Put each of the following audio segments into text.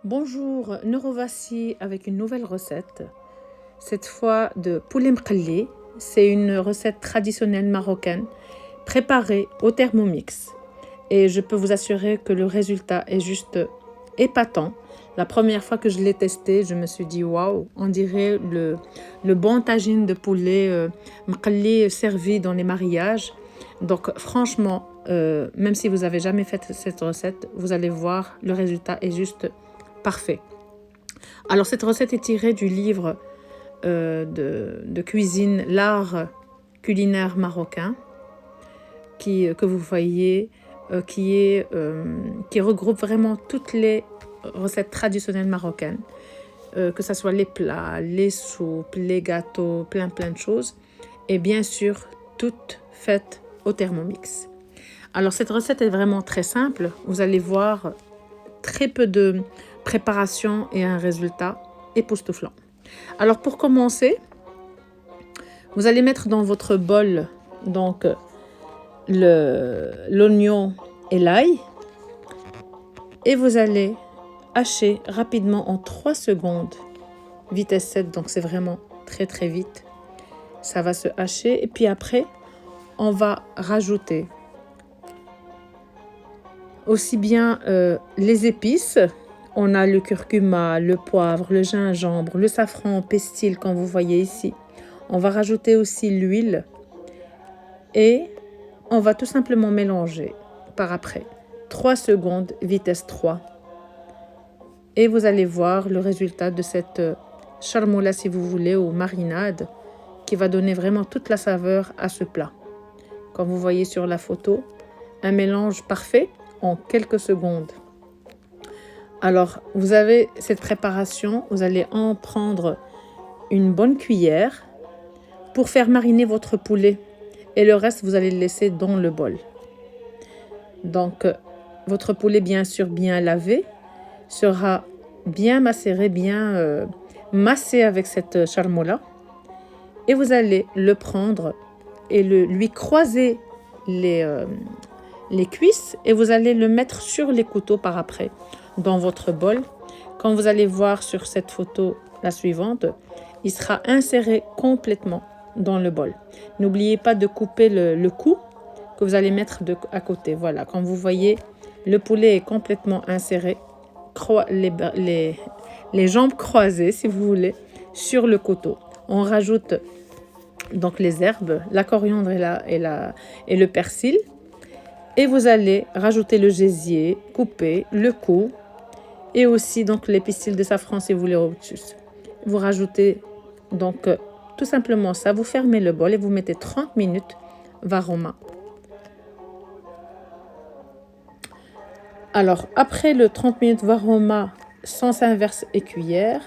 Bonjour, nous revoici avec une nouvelle recette, cette fois de poulet mqelli. C'est une recette traditionnelle marocaine préparée au Thermomix. Et je peux vous assurer que le résultat est juste épatant. La première fois que je l'ai testé, je me suis dit waouh, on dirait le bon tagine de poulet mqelli servi dans les mariages. Donc franchement, même si vous n'avez jamais fait cette recette, vous allez voir, le résultat est juste parfait. Alors cette recette est tirée du livre de cuisine, l'art culinaire marocain, que vous voyez, qui regroupe vraiment toutes les recettes traditionnelles marocaines, que ce soit les plats, les soupes, les gâteaux, plein de choses, et bien sûr toutes faites au Thermomix. Alors cette recette est vraiment très simple, vous allez voir très peu de préparation et un résultat époustouflant. Alors pour commencer, vous allez mettre dans votre bol donc l'oignon et l'ail et vous allez hacher rapidement en 3 secondes, vitesse 7, donc c'est vraiment très vite. Ça va se hacher et puis après on va rajouter aussi bien les épices. On a le curcuma, le poivre, le gingembre, le safran, pestil, comme vous voyez ici. On va rajouter aussi l'huile et on va tout simplement mélanger par après. 3 secondes, vitesse 3. Et vous allez voir le résultat de cette charmoula, si vous voulez, ou marinade, qui va donner vraiment toute la saveur à ce plat. Comme vous voyez sur la photo, un mélange parfait en quelques secondes. Alors, vous avez cette préparation, vous allez en prendre une bonne cuillère pour faire mariner votre poulet et le reste, vous allez le laisser dans le bol. Donc, votre poulet, bien sûr, bien lavé, sera bien macéré, bien massé avec cette charmoula et vous allez le prendre et lui croiser les cuisses et vous allez le mettre sur les couteaux par après dans votre bol. Comme vous allez voir sur cette photo, la suivante, il sera inséré complètement dans le bol. N'oubliez pas de couper le cou que vous allez mettre à côté. Voilà, comme vous voyez, le poulet est complètement inséré, les jambes croisées, si vous voulez, sur le couteau. On rajoute donc les herbes, la coriandre et le persil. Et vous allez rajouter le gésier, couper le cou et aussi donc les pistils de safran si vous voulez au-dessus. Vous rajoutez donc tout simplement ça, vous fermez le bol et vous mettez 30 minutes varoma. Alors après le 30 minutes varoma, sens inverse et cuillère,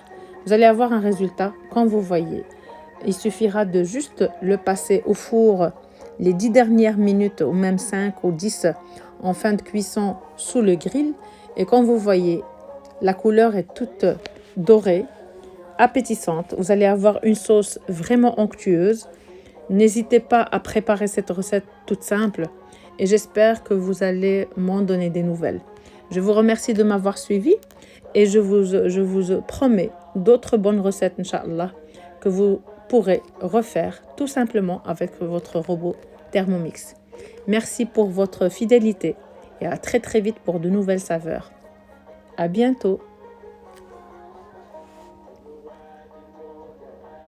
vous allez avoir un résultat comme vous voyez. Il suffira de juste le passer au four les 10 dernières minutes ou même 5 ou 10 en fin de cuisson sous le grill. Et comme vous voyez, la couleur est toute dorée, appétissante. Vous allez avoir une sauce vraiment onctueuse. N'hésitez pas à préparer cette recette toute simple et j'espère que vous allez m'en donner des nouvelles. Je vous remercie de m'avoir suivi et je vous promets d'autres bonnes recettes, Inch'Allah, que vous pourrez refaire tout simplement avec votre robot Thermomix. Merci pour votre fidélité et à très vite pour de nouvelles saveurs. À bientôt.